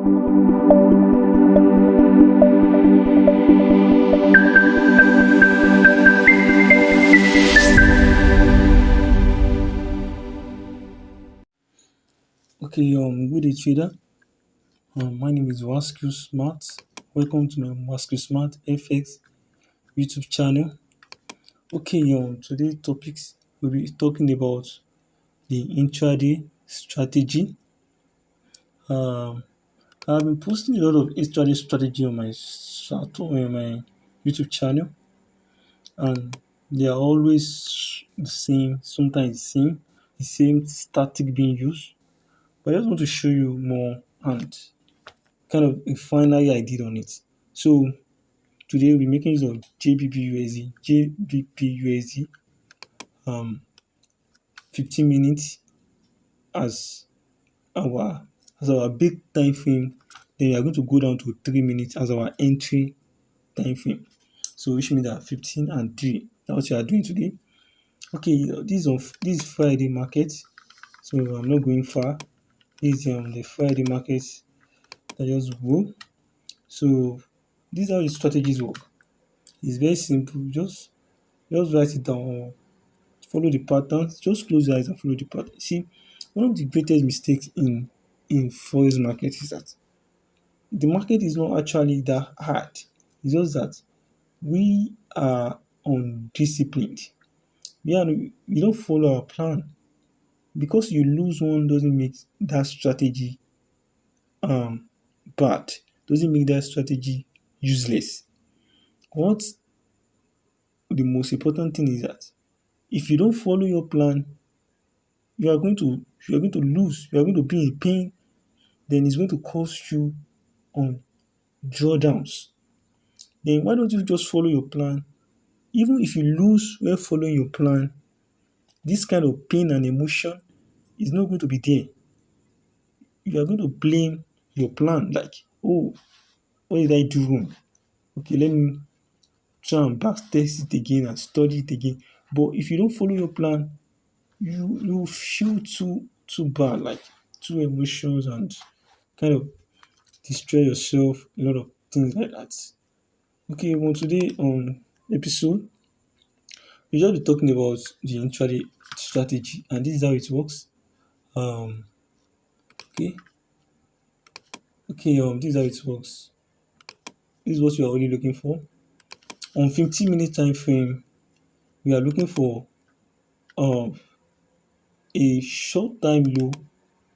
Okay, good day, trader. My name is Vasco Smart. Welcome to my Vasco Smart FX YouTube channel. Okay, today's topics we'll be talking about the intraday strategy. I've been posting a lot of intraday strategy on my YouTube channel, and they are always the same. Sometimes the same static being used. But I just want to show you more and kind of a final I did on it. So today we'll be making use of JBP USD, 15 minutes as our big time frame. Then we are going to go down to 3 minutes as our entry time frame. So which means that 15 and 3. That's what we are doing today. Okay, this is Friday market, so I'm not going far. This is the Friday market that just go. So these are how the strategies work. It's very simple. Just write it down or follow the patterns. Just close your eyes and follow the pattern. See, one of the greatest mistakes in forex market is that the market is not actually that hard. It's just that we are undisciplined. We don't follow our plan. Because you lose one doesn't make that strategy um bad. Doesn't make that strategy useless. What the most important thing is that if you don't follow your plan, you are going to lose. You are going to be in pain. Then it's going to cost you on drawdowns. Then why don't you just follow your plan? Even if you lose while following your plan, this kind of pain and emotion is not going to be there. You are going to blame your plan like, oh, what did I do wrong? Okay, let me try and back test it again and study it again. But if you don't follow your plan, you feel too bad, like too emotions and kind of destroy yourself, a lot of things like that. Okay, well today episode we just be talking about the intraday strategy, and this is how it works. Um okay, this is how it works. This is what you are really looking for. On 15-minute time frame, we are looking for um a short time low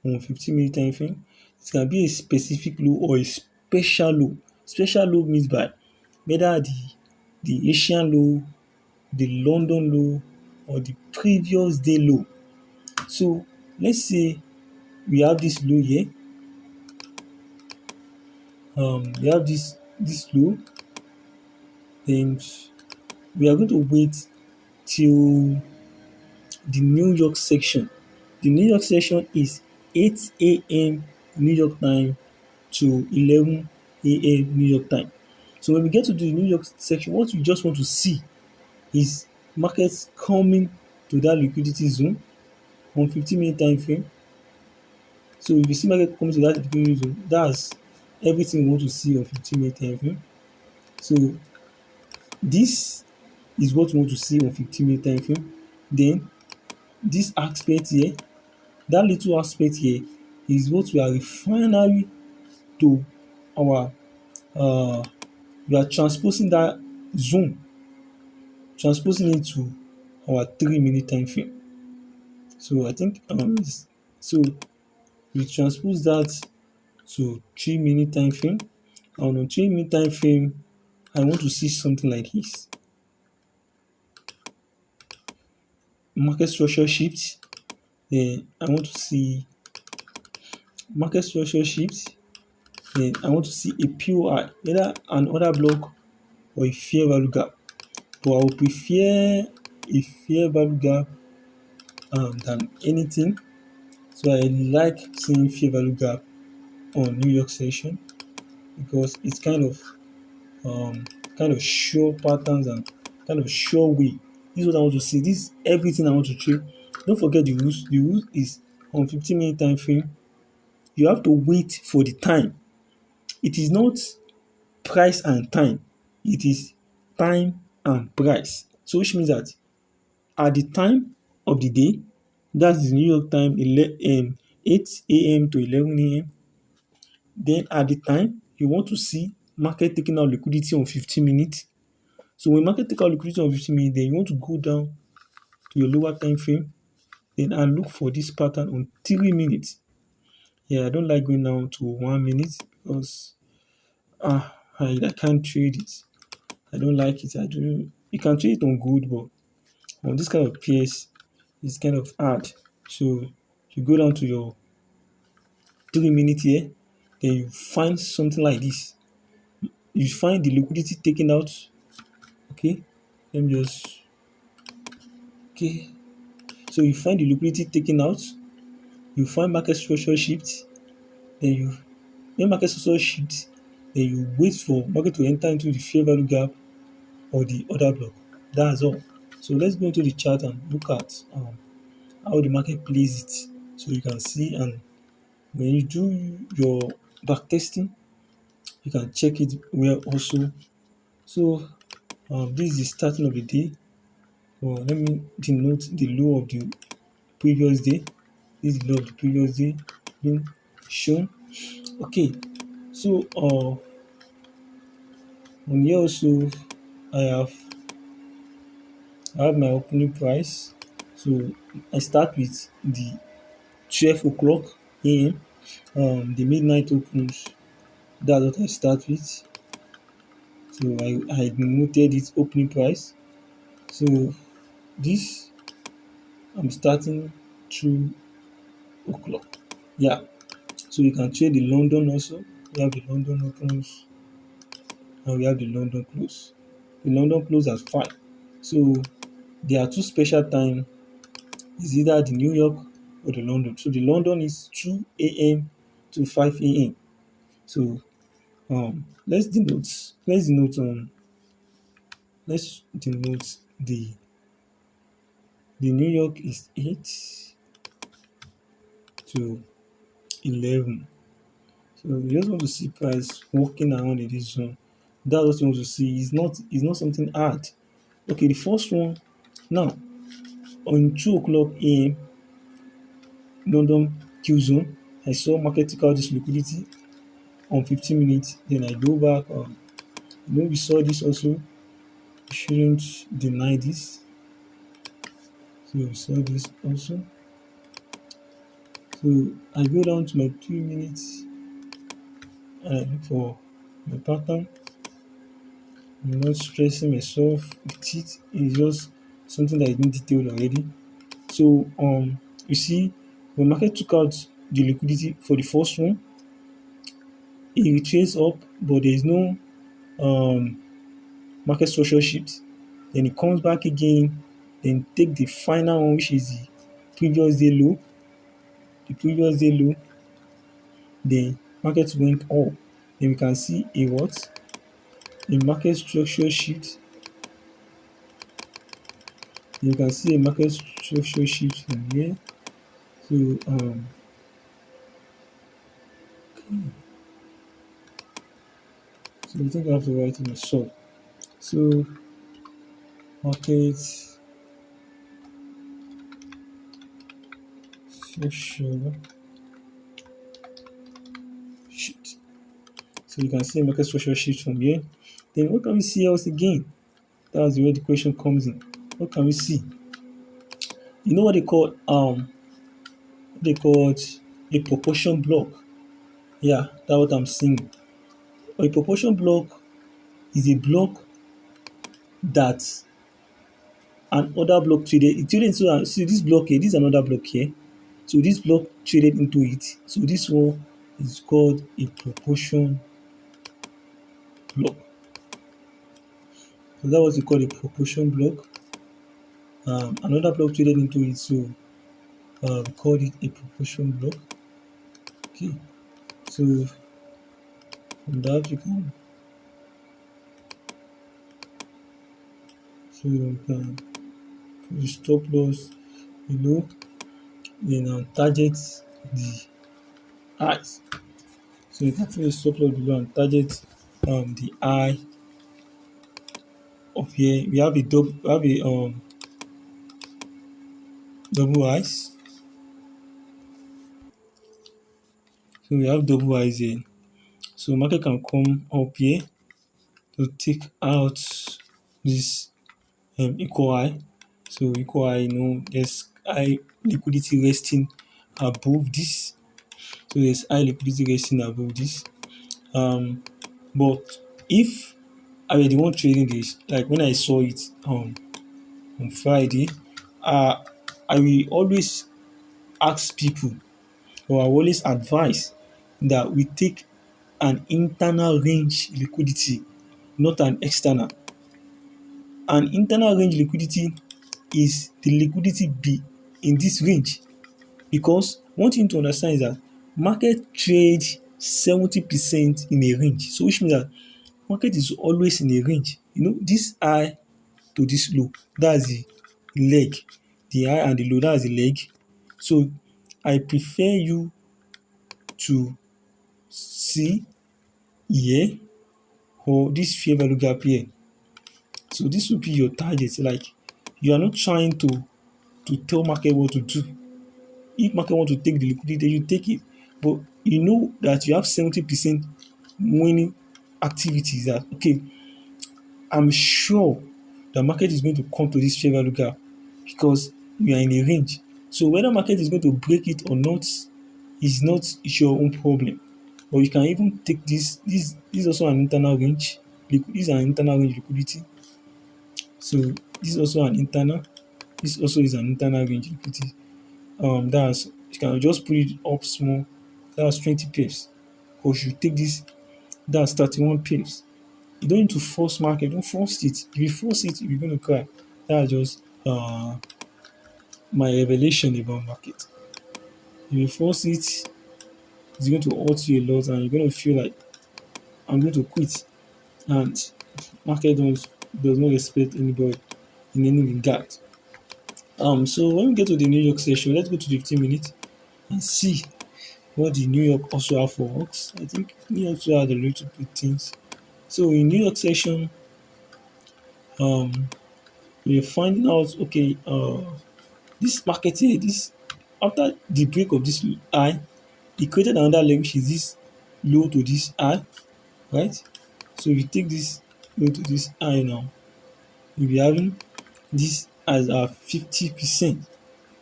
on 15-minute time frame. It can be a specific low or a special low. Special low means by whether the Asian low, the London low, or the previous day low. So let's say we have this low here. We have this low, and we are going to wait till the New York section. The New York section is 8 a.m. New York time to 11 a.m. New York time. So when we get to the New York section, what we just want to see is markets coming to that liquidity zone on 15-minute time frame. So if you see market coming to that liquidity zone, that's everything we want to see on 15-minute time frame. So this is what we want to see on 15-minute time frame. Then this aspect here, that little aspect here is what we are refining to our we are transposing that zone, transposing it to our 3 minute time frame. So I think so we transpose that to 3 minute time frame, and on 3 minute time frame I want to see something like this. Market structure shift. Then I want to see market structure shift. Then I want to see a POI, either an order block or a fair value gap. But I would prefer a fair value gap than anything. So I like seeing fair value gap on New York session because it's kind of sure patterns and kind of sure way. This is what I want to see. This is everything I want to trade. Don't forget the rules. The rule is on 15-minute time frame. You have to wait for the time. It is not price and time, it is time and price. So which means that at the time of the day, that's the New York time, 8 a.m. to 11 a.m. Then at the time, you want to see market taking out liquidity on 15 minutes. So when market take out liquidity on 15 minutes, then you want to go down to your lower time frame, then and look for this pattern on 3 minutes. Yeah, I don't like going down to 1 minute because I can't trade it. I don't like it. I do. You can trade it on good, but on this kind of pairs, it's kind of hard. So you go down to your 3 minutes here, then you find something like this. You find the liquidity taken out. Okay, let me just okay. So you find the liquidity taken out. You find market structure shift. Then you when market structure shifts, then you wait for market to enter into the fair value gap or the other block. That's all. So let's go into the chart and look at how the market plays it. So you can see, and when you do your back testing, you can check it well also. So this is the starting of the day. Let me denote the low of the previous day. This is the low of the previous day being shown. Okay, so on here also I have I have my opening price. So I start with the 12 o'clock a.m. The midnight opens. That's what I start with. So I noted its opening price. So this I'm starting 2 o'clock. Yeah. So you can trade the London also. We have the London opens and we have the London close. The London close at 5. So there are two special time. It's either the New York or the London. So the London is 2 a.m. to 5 a.m. So let's denote the New York is 8 to 11. So you just want to see price walking around in this zone. That's what you want to see. It's not something hard. Okay, the first one now on 2 o'clock a.m. London Q zone. I saw market take out this liquidity on 15 minutes. Then I go back. We saw this also. We shouldn't deny this. So we saw this also. So I go down to my 2 minutes and I look for my pattern. I'm not stressing myself with it. It's just something that is been detailed already. So you see when market took out the liquidity for the first one, it retraces up, but there is no um market structure shift. Then it comes back again, then take the final one, which is the previous day low, the previous day low, the market went up. Then we can see a what? A market structure shift. You can see a market structure shift from here. So so I think I have to write it myself. So market structure shift. So you can see a market structure shift from here. Then what can we see else again? That's where the question comes in. What can we see? You know what they called a proportion block. Yeah, that's what I'm seeing. A proportion block is a block that an other block traded. It traded into see this block here. This is another block here. So this block traded into it. So this one is called a proportion block. So that was we call a proportion block. Another block traded into it. So we called it a proportion block. Okay. So from that you can put the stop loss below, then target the highs. So you can put a stop loss below and target the high of here. We have a double highs. So we have double highs here. So market can come up here to take out this equal high. So equal high, there's high liquidity resting above this. So there's high liquidity resting above this. But if I were the one trading this, like when I saw it on Friday, uh, I will always ask people, or I will always advise that we take an internal range liquidity, not an external. An internal range liquidity is the liquidity be in this range, because one thing to understand is that market trades 70% in a range. So which means that market is always in a range. This high to this low, that's the leg. The high and the low, that's the leg. So I prefer you to see here, or this fair value gap here. So this will be your target. Like, you are not trying to tell market what to do. If market want to take the liquidity, you take it. But you know that you have 70% winning activities, that okay, I'm sure the market is going to come to this fair value gap because we are in a range. So whether market is going to break it or not is not your own problem. But you can even take this. This is also an internal range. This is an internal range liquidity. So this is also an internal. This also is an internal range liquidity. That's, you can just put it up small. That's 20 pips. Or you take this, that's 31 pips. You don't need to force market. Don't force it. If you force it, you're going to cry. That's just my revelation about market. If you force it, it's going to hurt you a lot, and you're going to feel like, I'm going to quit. And market does not respect anybody in any regard. So when we get to the New York session, let's go to 15 minutes and see what the New York also have for us. I think New York also had a little bit things. So in New York session, um, we're finding out, okay, this market here, this after the break of this high, it created another leg, which is this low to this high, right? So if you take this low to this high now, you'll be having this as a 50%.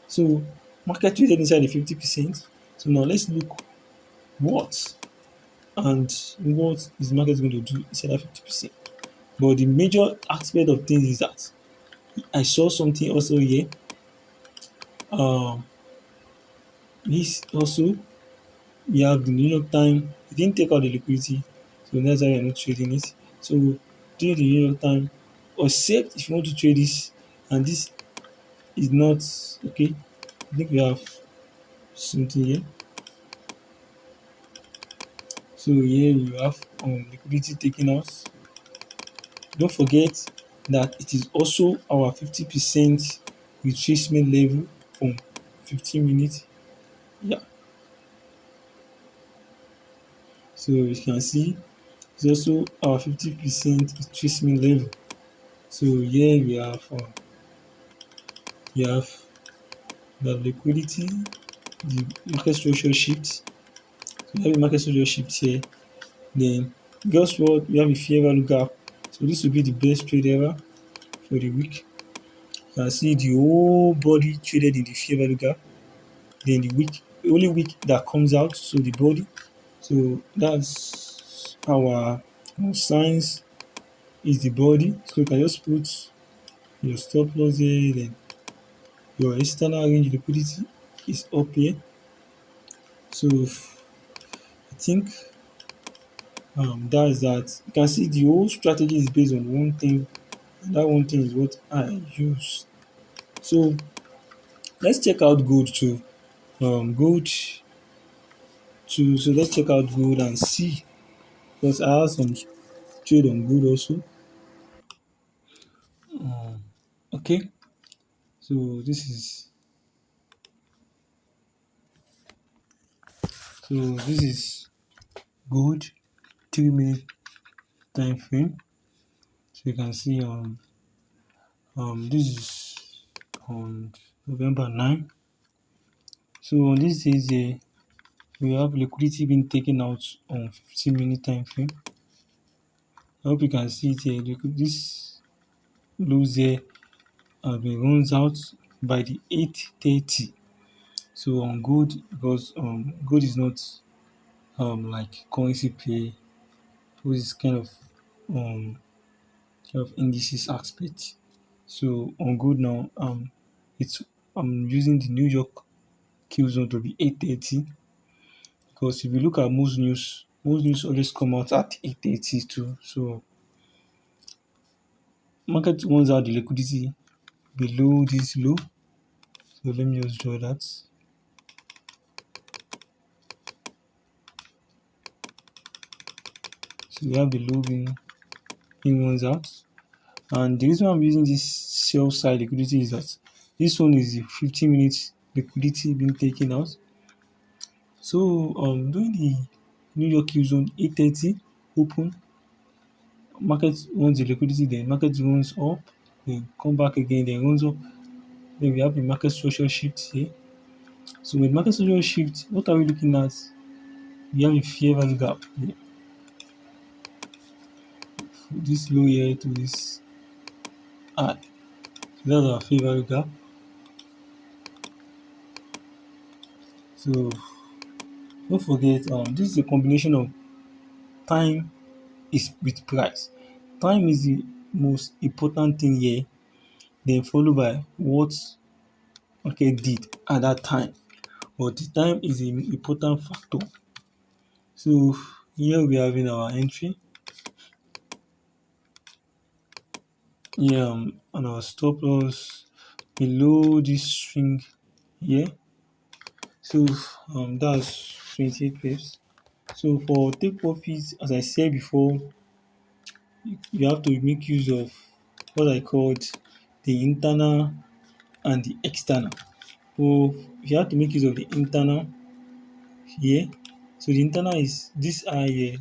So market traded inside the 50%. So now let's look what what is market going to do inside that 50%. But the major aspect of things is that I saw something also here. Um, this also, we have the New York Time. It didn't take out the liquidity, so that's why we are not trading it. So do the New York Time, except if you want to trade this, and this is not okay. I think we have something here. So here you have liquidity taken out. Don't forget that it is also our 50% retracement level from 15 minutes. Yeah, so you can see it's also our 50% retracement level. So here we have the liquidity, the market structure shift. So we have a market structure shift here. Then guess what? We have a fair value gap. So this will be the best trade ever for the week. You can see the whole body traded in the fair value gap. Then the only week that comes out, so the body. So that's our signs is the body. So you can just put your stop loss here, then your external range liquidity is up here. So I think that's that. You can see the whole strategy is based on one thing, and that one thing is what I use. So let's check out gold too. Gold too. So let's check out gold and see, because I have some trade on gold also. Okay. So this is gold 3 minute time frame. So you can see this is on November 9. So on this days here, we have liquidity being taken out on 15-minute time frame. I hope you can see it here. This lows here has been runs out by the 8:30. So on gold, because gold is not like currency pair, which is um kind of indices aspect. So on gold now, it's I'm using the New York Q zone to be 8:30, because if you look at most news always come out at 8:30 too. So market wants out the liquidity below this low. So let me just draw that. So we have the low being runs out. And the reason I'm using this sell side liquidity is that this one is the 15 minutes liquidity being taken out. So during the New York Q zone 8:30 open, market runs the liquidity, then market runs up, then come back again, then runs up. Then we have the market structure shift here. So with market structure shift, what are we looking at? We have a fair value gap here. This low here to this high. So that's our fair value gap. So don't forget, this is a combination of time is with price. Time is the most important thing here, then followed by what market did at that time. But the time is an important factor. So here we are having our entry. Here on our stop loss below this string here. So that's 28 pips. So for take profits, as I said before, you have to make use of what I called the internal and the external. So you have to make use of the internal here. So the internal is this high here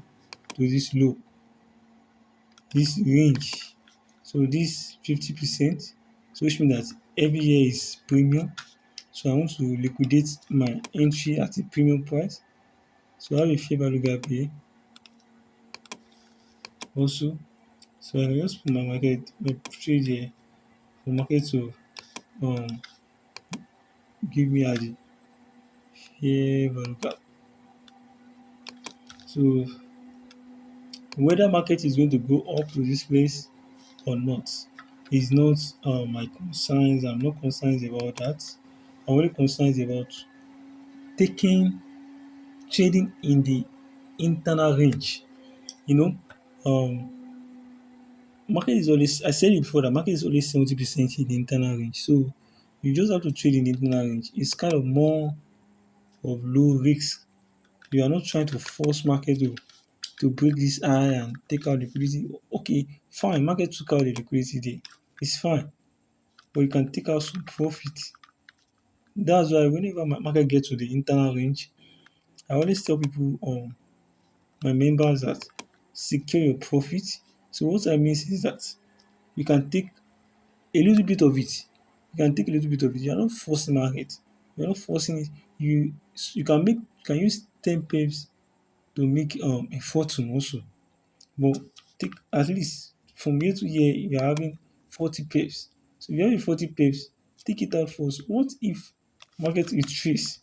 to this low, this range. So this 50%, so which means that every year is premium. So I want to liquidate my entry at a premium price. So I have a fair value gap here also. So I can just put my trade here for market to um give me at the fair value gap. So whether market is going to go up to this place or not is not my concerns. I'm not concerned about that. I'm only concerned about taking trading in the internal range. You know, market is always, I said it before, that market is always 70% in the internal range. So you just have to trade in the internal range. It's kind of more of low risk. You are not trying to force market to break this high and take out liquidity. Okay, fine, market took out the liquidity there. It's fine. But you can take out some profit. That's why whenever my market gets to the internal range, I always tell people, my members, that secure your profit. So what I mean is that you can take a little bit of it. You can take a little bit of it. You are not forcing market. You are not forcing it. You can use 10 pips to make a fortune also. But take at least from year to year you are having 40 pips. So if you have 40 pips, take it out first. What if market retrace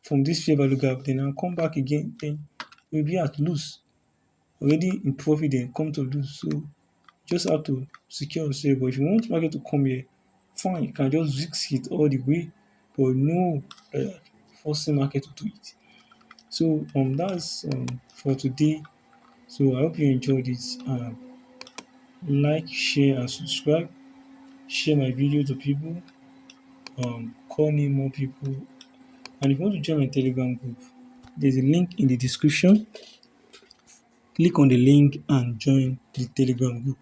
from this fair value gap, then I'll come back again, then you'll be at lose. Already in profit, then come to lose. So just have to secure yourself. But if you want market to come here, fine, you can just risk it all the way, but no forcing market to do it. So that's for today. So I hope you enjoyed it. Like, share, and subscribe. Share my video to people. Call me more people. And if you want to join my Telegram group, there's a link in the description. Click on the link and join the Telegram group.